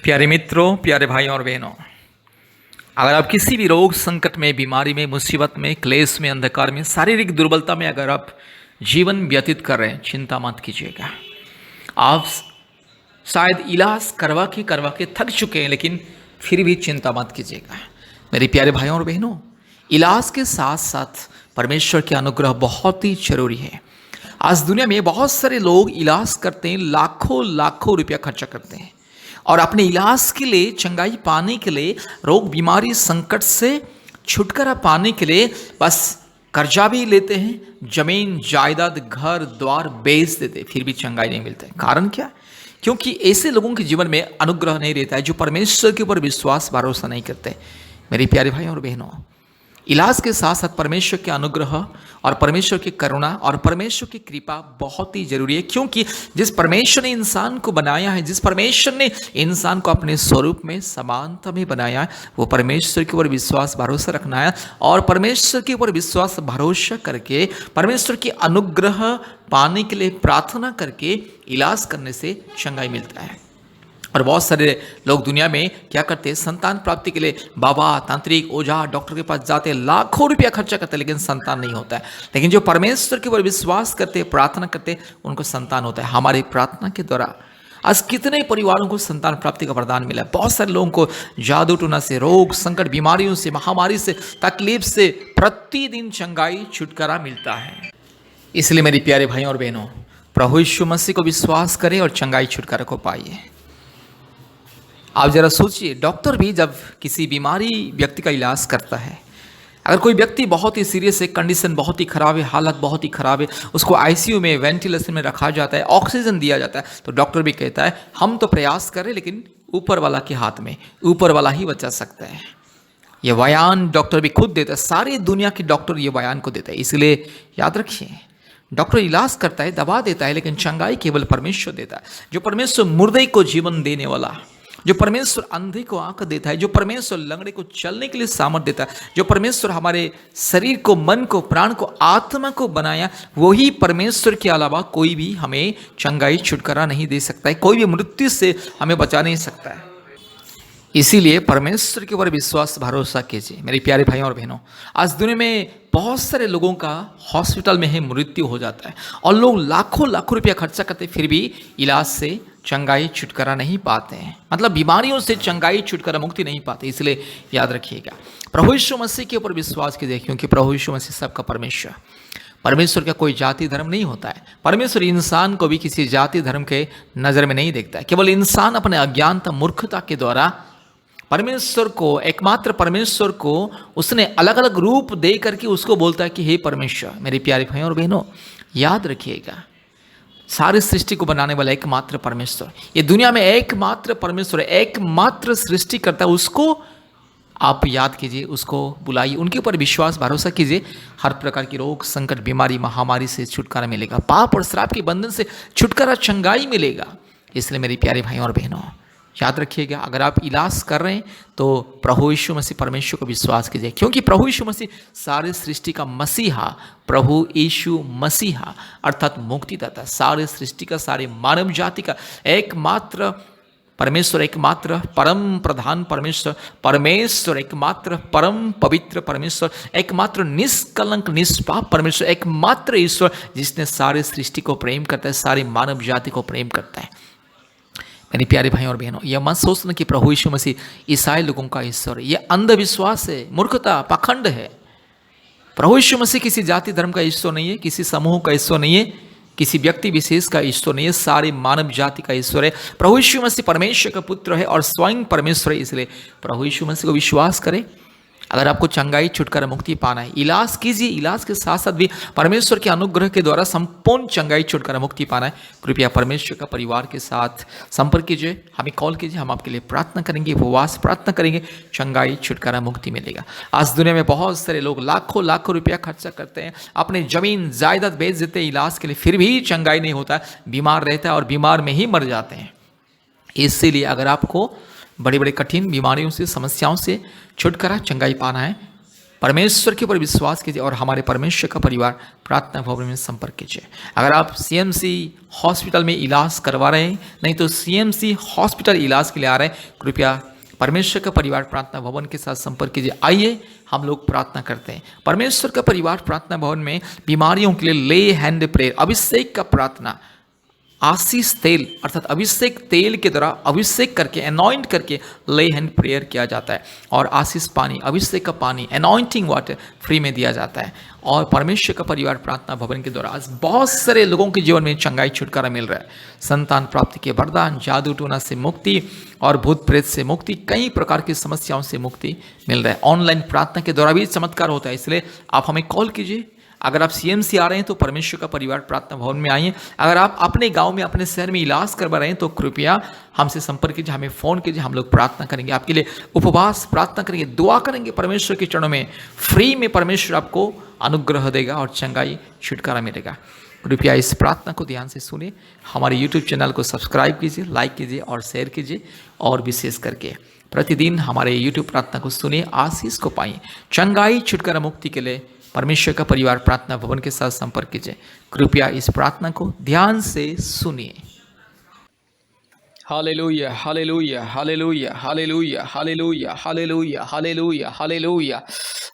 प्यारे मित्रों, प्यारे भाइयों और बहनों, अगर आप किसी भी रोग संकट में, बीमारी में, मुसीबत में, क्लेश में, अंधकार में, शारीरिक दुर्बलता में अगर आप जीवन व्यतीत कर रहे हैं, चिंता मत कीजिएगा। आप शायद इलाज करवा के थक चुके हैं, लेकिन फिर भी चिंता मत कीजिएगा। मेरे प्यारे भाइयों और बहनों, इलाज के साथ साथ परमेश्वर के अनुग्रह बहुत ही जरूरी है। आज दुनिया में बहुत सारे लोग इलाज करते हैं, लाखों लाखों रुपया खर्चा करते हैं और अपने इलाज के लिए, चंगाई पाने के लिए, रोग बीमारी संकट से छुटकारा पाने के लिए बस कर्जा भी लेते हैं, जमीन जायदाद घर द्वार बेच देते, फिर भी चंगाई नहीं मिलता है। कारण क्या? क्योंकि ऐसे लोगों के जीवन में अनुग्रह नहीं रहता है जो परमेश्वर के ऊपर विश्वास भरोसा नहीं करते। मेरे प्यारे भाई और बहनों, इलाज के साथ साथ परमेश्वर के अनुग्रह और परमेश्वर की करुणा और परमेश्वर की कृपा बहुत ही जरूरी है। क्योंकि जिस परमेश्वर ने इंसान को बनाया है, जिस परमेश्वर ने इंसान को अपने स्वरूप में, समानता में बनाया है, वो परमेश्वर के ऊपर विश्वास भरोसा रखना है और परमेश्वर के ऊपर विश्वास भरोसा करके परमेश्वर की अनुग्रह पाने के लिए प्रार्थना करके इलाज करने से चंगाई मिलता है। और बहुत सारे लोग दुनिया में क्या करते हैं? संतान प्राप्ति के लिए बाबा, तांत्रिक, ओझा, डॉक्टर के पास जाते हैं, लाखों रुपया खर्चा करते हैं, लेकिन संतान नहीं होता है। लेकिन जो परमेश्वर के ऊपर विश्वास करते हैं, प्रार्थना करते हैं, उनको संतान होता है। हमारी प्रार्थना के द्वारा आज कितने परिवारों को संतान प्राप्ति का वरदान मिला है। बहुत सारे लोगों को जादू टोना से, रोग संकट, बीमारियों से, महामारी से, तकलीफ से प्रतिदिन चंगाई, छुटकारा मिलता है। इसलिए मेरे प्यारे भाइयों और बहनों, प्रभु यीशु मसीह को विश्वास करें और चंगाई छुटकारा को पाइए। आप जरा सोचिए, डॉक्टर भी जब किसी बीमारी व्यक्ति का इलाज करता है, अगर कोई व्यक्ति बहुत ही सीरियस है, कंडीशन बहुत ही खराब है, हालत बहुत ही खराब है, उसको आईसीयू में, वेंटिलेशन में रखा जाता है, ऑक्सीजन दिया जाता है, तो डॉक्टर भी कहता है हम तो प्रयास करें, लेकिन ऊपर वाला के हाथ में, ऊपर वाला ही बचा सकता है। ये बयान डॉक्टर भी खुद देता है, सारी दुनिया के डॉक्टर ये बयान को देता है। इसलिए याद रखिए, डॉक्टर इलाज करता है, दवा देता है, लेकिन चंगाई केवल परमेश्वर देता है। जो परमेश्वर मुर्दे को जीवन देने वाला, जो परमेश्वर अंधे को आंख देता है, जो परमेश्वर लंगड़े को चलने के लिए सामर्थ देता है, जो परमेश्वर हमारे शरीर को, मन को, प्राण को, आत्मा को बनाया, वही परमेश्वर के अलावा कोई भी हमें चंगाई छुटकारा नहीं दे सकता है, कोई भी मृत्यु से हमें बचा नहीं सकता है। इसीलिए परमेश्वर के ऊपर विश्वास भरोसा कीजिए। मेरे प्यारे भाइयों और बहनों, आज दुनिया में बहुत सारे लोगों का हॉस्पिटल में ही मृत्यु हो जाता है और लोग लाखों लाखों रुपया खर्चा करते, फिर भी इलाज से चंगाई छुटकारा नहीं पाते हैं, मतलब बीमारियों से चंगाई छुटकारा मुक्ति नहीं पाते। इसलिए याद रखिएगा, प्रभु यीशु मसीह के ऊपर विश्वास कीजिए, क्योंकि प्रभु यीशु मसीह सबका परमेश्वर। परमेश्वर का कोई जाति धर्म नहीं होता है। परमेश्वर इंसान को भी किसी जाति धर्म के नज़र में नहीं देखता है। केवल इंसान अपने अज्ञानता, मूर्खता के द्वारा परमेश्वर को, एकमात्र परमेश्वर को उसने अलग अलग रूप दे करके उसको बोलता है कि हे परमेश्वर। मेरे प्यारे भाइयों और बहनों, याद रखिएगा, सारी सृष्टि को बनाने वाला एकमात्र परमेश्वर, ये दुनिया में एकमात्र परमेश्वर है, एकमात्र सृष्टि करता है। उसको आप याद कीजिए, उसको बुलाइए, उनके ऊपर विश्वास भरोसा कीजिए। हर प्रकार की रोग संकट, बीमारी, महामारी से छुटकारा मिलेगा, पाप और श्राप के बंधन से छुटकारा, चंगाई मिलेगा। इसलिए मेरे प्यारे भाइयों और बहनों, याद रखिएगा, अगर आप इलाज कर रहे हैं तो प्रभु यीशु मसीह परमेश्वर को विश्वास कीजिए, क्योंकि प्रभु यीशु मसीह सारे सृष्टि का मसीहा, प्रभु यीशु मसीहा अर्थात मुक्तिदाता, सारे सृष्टि का, सारे मानव जाति का एकमात्र परमेश्वर, एकमात्र परम प्रधान परमेश्वर, परमेश्वर एकमात्र परम पवित्र परमेश्वर, एकमात्र निष्कलंक निष्पाप परमेश्वर, एकमात्र ईश्वर जिसने सारे सृष्टि को प्रेम करता है, सारी मानव जाति को प्रेम करता है। मेरे प्यारे भाइयों और बहनों, यह मत सोचना कि प्रभु यीशु मसीह ईसाई लोगों का ईश्वर है। यह अंधविश्वास है, मूर्खता, पाखंड है। प्रभु यीशु मसीह किसी जाति धर्म का ईश्वर नहीं है, किसी समूह का ईश्वर नहीं है, किसी व्यक्ति विशेष का ईश्वर नहीं है, सारे मानव जाति का ईश्वर है। प्रभु यीशु मसीह परमेश्वर का पुत्र है और स्वयं परमेश्वर है। इसलिए प्रभु यीशु मसीह को विश्वास करें। अगर आपको चंगाई, छुटकारा, मुक्ति पाना है, इलाज कीजिए। इलाज के साथ साथ भी परमेश्वर के अनुग्रह के द्वारा संपूर्ण चंगाई, छुटकारा, मुक्ति पाना है, कृपया परमेश्वर का परिवार के साथ संपर्क कीजिए, हमें कॉल कीजिए, हम आपके लिए प्रार्थना करेंगे, उपवास प्रार्थना करेंगे, चंगाई, छुटकारा, मुक्ति मिलेगा। आज दुनिया में बहुत सारे लोग लाखों लाखों रुपया खर्चा करते हैं, अपने जमीन जायदाद बेच देते हैं इलाज के लिए, फिर भी चंगाई नहीं होता, बीमार रहता है और बीमार में ही मर जाते हैं। इसीलिए अगर आपको बड़े बड़े कठिन बीमारियों से, समस्याओं से छुटकारा, चंगाई पाना है, परमेश्वर के ऊपर विश्वास कीजिए और हमारे परमेश्वर का परिवार प्रार्थना भवन में संपर्क कीजिए। अगर आप सीएमसी हॉस्पिटल में इलाज करवा रहे हैं, नहीं तो सीएमसी हॉस्पिटल इलाज के लिए आ रहे हैं, कृपया परमेश्वर का परिवार प्रार्थना भवन के साथ संपर्क कीजिए। आइए हम लोग प्रार्थना करते हैं। परमेश्वर का परिवार प्रार्थना भवन में बीमारियों के लिए ले हैंड प्रेयर, अभिषेक का प्रार्थना, आशीष तेल अर्थात अभिषेक तेल के द्वारा अभिषेक करके अनॉइंट करके ले हैंड प्रेयर किया जाता है और आशीष पानी, अभिषेक का पानी, अनॉइंटिंग वाटर फ्री में दिया जाता है। और परमेश्वर का परिवार प्रार्थना भवन के द्वारा आज बहुत सारे लोगों के जीवन में चंगाई छुटकारा मिल रहा है। संतान प्राप्ति के वरदान, जादू टोना से मुक्ति और भूत प्रेत से मुक्ति, कई प्रकार की समस्याओं से मुक्ति मिल रहा है। ऑनलाइन प्रार्थना के द्वारा भी चमत्कार होता है, इसलिए आप हमें कॉल कीजिए। अगर आप सीएमसी आ रहे हैं तो परमेश्वर का परिवार प्रार्थना भवन में आइए। अगर आप अपने गांव में, अपने शहर में इलाज करवा रहे हैं तो कृपया हमसे संपर्क कीजिए, हमें फ़ोन कीजिए, हम लोग प्रार्थना करेंगे, आपके लिए उपवास प्रार्थना करेंगे, दुआ करेंगे। परमेश्वर के चरणों में फ्री में परमेश्वर आपको अनुग्रह देगा और चंगाई छुटकारा मिलेगा। कृपया इस प्रार्थना को ध्यान से सुनिए। हमारे यूट्यूब चैनल को सब्सक्राइब कीजिए, लाइक कीजिए और शेयर कीजिए। और विशेष करके प्रतिदिन हमारे यूट्यूब प्रार्थना को सुनिए, आशीष को पाइए। चंगाई छुटकारा मुक्ति के लिए परमेश्वर का परिवार प्रार्थना भवन के साथ संपर्क कीजिए। कृपया इस प्रार्थना को ध्यान से सुनिए। Hallelujah, hallelujah, hallelujah, hallelujah, hallelujah, hallelujah, hallelujah, hallelujah,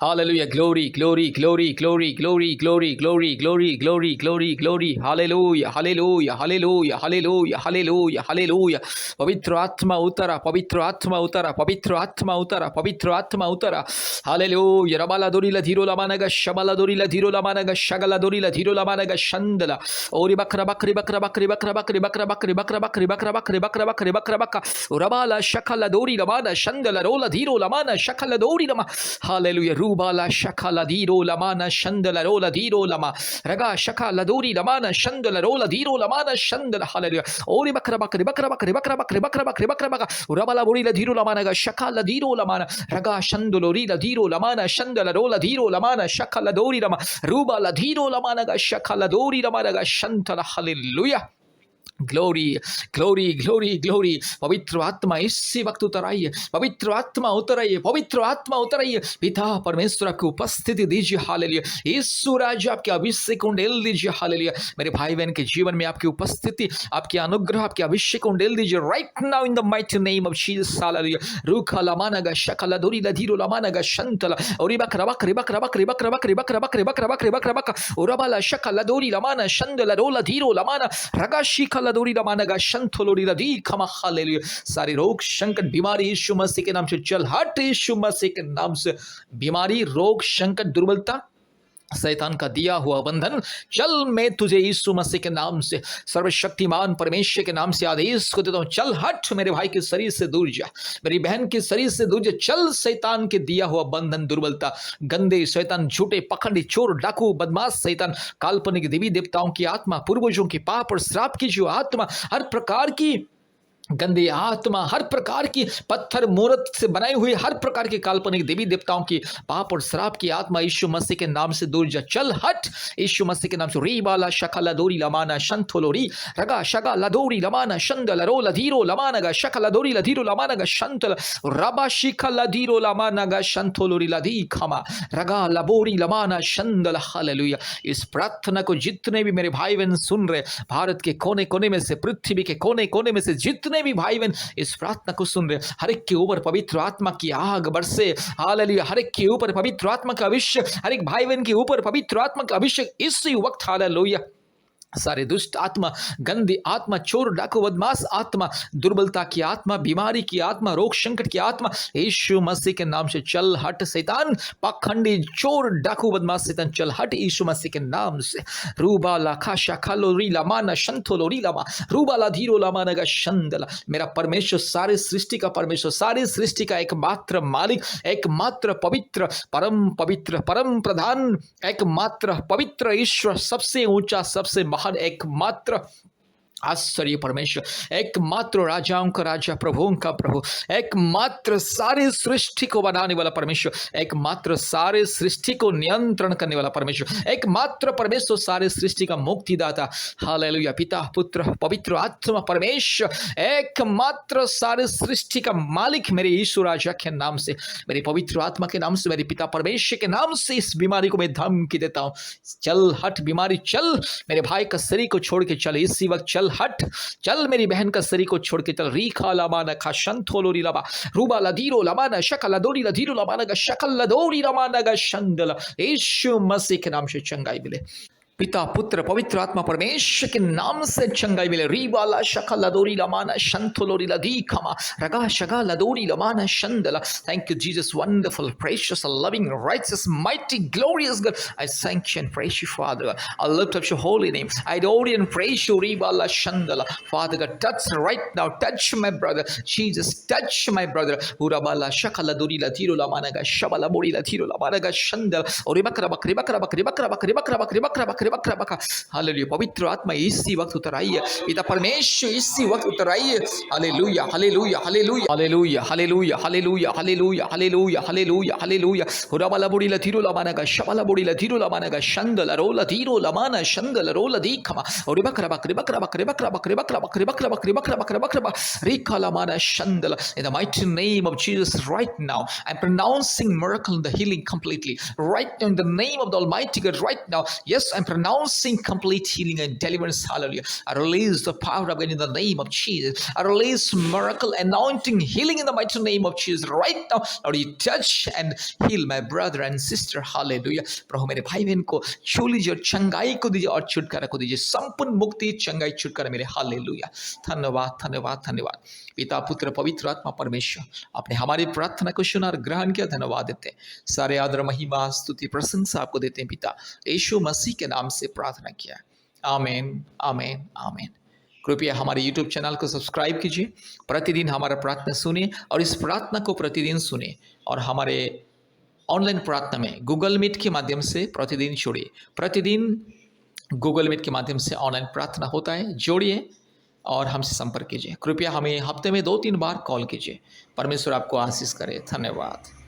hallelujah, glory, glory, glory, glory, glory, glory, glory, glory, glory, glory, glory, hallelujah, hallelujah, hallelujah, hallelujah, hallelujah, hallelujah. पवित्र आत्मा उतरा, पवित्र आत्मा उतरा, पवित्र आत्मा उतरा, पवित्र आत्मा उतरा। हालेलुया, रबाला दोरीला धीरोला मानगा, शबाला दोरीला धीरोला मानगा, शगला दोरीला धीरोला मानगा, शंदला ओरी बकरा बकरी बकरा बकरी बकरा बकरी बकरा बकरी बकरा बकरी बकरा बकरी बकरा बकरी बकरा बका रबाला शकला दोरी रबाला शंदला रोला धीरो लमाना शकला दोरी लमा। हालेलुया, रूबाला शकला धीरो लमाना शंदला रोला धीरो लमा रगा शकला दोरी लमाना शंदला रोला धीरो लमाना शंदला। हालेलुया, ओरी बकरा बकरी बकरा बकरी बकरा बकरी बकरा बकरी बकरा बका रबाला बोरी ला धीरो लमाना गा शकला धीरो लमाना रगा शंदलोरी ला धीरो लमाना शंदला रोला धीरो लमाना शकला दोरी लमा रूबाला धीरो लमाना गा शकला दोरी लमाना गा शंतला। Hallelujah, glory, glory, glory, glory. पवित्र आत्मा इसी वक्त उतर आइए, पवित्र आत्मा उतर आइए, पवित्र आत्मा उतर आइए। पिता परमेश्वर आपकी उपस्थिति दीजिए। हालेलुया, यीशु राजा आपके अभिषेक उंडेल दीजिए। हालेलुया, मेरे भाई बहन के जीवन में आपकी उपस्थिति, आपके अनुग्रह, आपके अभिषेक उंडेल दीजिए right now in the mighty name of Jesus. Hallelujah, रूखा लमानगा शकला दोरी लधीरो लमानगा शंतला ओरी बकरा बकरी बकरा बकरी बकरा बकरी बकरा बकरी बकरा बकरी बकरा बका ओरबाला शकला दोरी लमाना शंदला रोला धीरो लमाना रगाशी दोरी रमानगा शंथोलोरी रदी खमा। हालेलुया, सारे रोग संकट बीमारी यीशु मसीह के नाम से चल हट, यीशु मसीह के नाम से बीमारी, रोग, संकट, दुर्बलता, शैतान का दिया हुआ बंधन चल, मैं तुझे यीशु मसीह के नाम से, सर्वशक्तिमान परमेश्वर के नाम से आदेश को देता हूं, चल हट, मेरे भाई के शरीर से दूर जा, मेरी बहन के शरीर से दूर जा, चल शैतान के दिया हुआ बंधन, दुर्बलता, गंदे शैतान, झूठे पखंडी, चोर, डाकू, बदमाश शैतान, काल्पनिक देवी देवताओं की आत्मा, पूर्वजों की पाप और श्राप की जो आत्मा, हर प्रकार की गंदी आत्मा, हर प्रकार की पत्थर मूर्त से बनाई हुई हर प्रकार की काल्पनिक देवी देवताओं की पाप और श्राप की आत्मा यीशु मसीह के नाम से दूर जा, चल हट, यीशु मसीह के नाम से। री बाला शकला दोरी लमाना शंथोलोरी रगा शगा लदोरी लमाना शंदल रो लधीरो लमाना गा शकला दोरी लधीरो लमाना गा शंतल रबा शिखा लधीरो लमाना गा शंथोलोरी लधी खमा रगा लबोरी लमाना शंदल। हालेलुया, इस प्रार्थना को जितने भी मेरे भाई बहन सुन रहे, भारत के कोने कोने में से, पृथ्वी के कोने कोने में से जितने भी भाई बहन इस प्रार्थना को सुन रहे, हर एक के ऊपर पवित्र आत्मा की आग बरसे। हालेलुया, हर एक के ऊपर पवित्र आत्मा का अभिषेक, हर एक भाई बहन के ऊपर पवित्र आत्मा का अभिषेक इसी वक्त। हालेलुया, सारे दुष्ट आत्मा, गंदी आत्मा, चोर, डाकू, बदमाश आत्मा, दुर्बलता की आत्मा, बीमारी की आत्मा, रोग संकट की आत्मा यीशु मसीह के नाम से चल हट। शैतान, पाखंडी, चोर, डाकू, बदमाश शैतान चल हट यीशु मसीह के नाम से। रूबा लाखा शाखा लोरी लामाना शंथो लोरी लामा रूबा ला धीरो लामा नगा शंदला। मेरा परमेश्वर, सारे सृष्टि का परमेश्वर, सारी सृष्टि का एकमात्र मालिक, एकमात्र पवित्र, परम प्रधान, एकमात्र पवित्र ईश्वर, सबसे ऊंचा, सबसे महान, एकमात्र आश्चर्य परमेश्वर, एकमात्र राजाओं का राजा, प्रभुओं का प्रभु, एकमात्र सारे सृष्टि को बनाने वाला परमेश्वर, एकमात्र सारे सृष्टि को नियंत्रण करने वाला परमेश्वर, एकमात्र परमेश्वर सारे सृष्टि का मुक्तिदाता। हालेलुया। पिता पुत्र पवित्र आत्मा परमेश्वर, एकमात्र सारे सृष्टि का मालिक मेरे यीशु राजा के नाम से, मेरे पवित्र आत्मा के नाम से, मेरे पिता परमेश्वर के नाम से इस बीमारी को मैं धमकी देता हूं। चल हट बीमारी, चल मेरे भाई का शरीर को छोड़ के चल इसी वक्त, चल हट, चल मेरी बहन का शरीर को छोड़ के चल। रीखा लामाना खा शंथोलोरी लबा रूबा लदीरो लमाना शकल लदोरी लदीरो लमाना गा शकल लदोरी लमाना गा शंदला। यीशु मसीह के नाम से चंगाई मिले। पिता पुत्र पवित्र आत्मा परमेश्वर के नाम से चंगाई मिले। रीबाला शका लदोरी लमाना शंथोलोरी लदी खमा रगा शगा लदोरी लमाना शंदला। Thank you, Jesus, wonderful, precious, loving, righteous, mighty, glorious God. I thank you and praise you, Father. I lift up your holy name. I adore you and praise you, Ribala Shandala. Father God, touch right now, touch my brother. Jesus, touch my brother. Urabala shaka ladori latiro lamanaga shabala bori latiro lamanaga shandala. Oribakrabak ribakrabak ribakrabak ribakrabak ribakrabak ribakrabak. Hallelujah. पवित्र आत्मा इसी वक्त उतर आई है। पिता परमेश्वर इसी वक्त उतर आई है। Hallelujah hallelujah hallelujah hallelujah hallelujah hallelujah hallelujah hallelujah hallelujah hallelujah. Urabala bori latiro lamanaga shabala bori latiro lamanaga shandala rola tiro lamana shandala rola dikama. Oribakrabak ribakrabak ribakrabak ribakrabak ribakrabak ribakrabak ribakrabak rikalamana shandala. In the mighty name of Jesus, right now I'm pronouncing miracle and the healing completely. Right now, in the name of the Almighty God, right now, yes, I'm pronouncing complete healing and deliverance. Hallelujah. I release the power of God in the name of Jesus. I release miracle, anointing, healing in the mighty name of Jesus. Right now, Lord, you touch and heal my brother and sister. Hallelujah. प्रभु मेरे भाई बहन को छू लीजिए और चंगाई को दीजिए और छुटकारा को दीजिए। संपूर्ण मुक्ति चंगाई छुटकारा मेरे। हालेलुया। धन्यवाद धन्यवाद धन्यवाद। पिता पुत्र पवित्र आत्मा परमेश्वर, आपने हमारी प्रार्थना को सुना और ग्रहण किया। धन्यवाद देते हैं। सारे आदर महिमा स्तुति प्रशंसा आपको देते हैं। पिता यीशु मसीह के नाम से प्रार्थना किया। आमीन आमीन आमीन। कृपया हमारे YouTube चैनल को सब्सक्राइब कीजिए। प्रतिदिन हमारा प्रार्थना सुने और इस प्रार्थना को प्रतिदिन सुने। और हमारे ऑनलाइन प्रार्थना में गूगल मीट के माध्यम से प्रतिदिन जुड़िए। प्रतिदिन गूगल मीट के माध्यम से ऑनलाइन प्रार्थना होता है, जोड़िए और हमसे संपर्क कीजिए। कृपया हमें हफ्ते में 2-3 बार कॉल कीजिए। परमेश्वर आपको आशीष करे। धन्यवाद।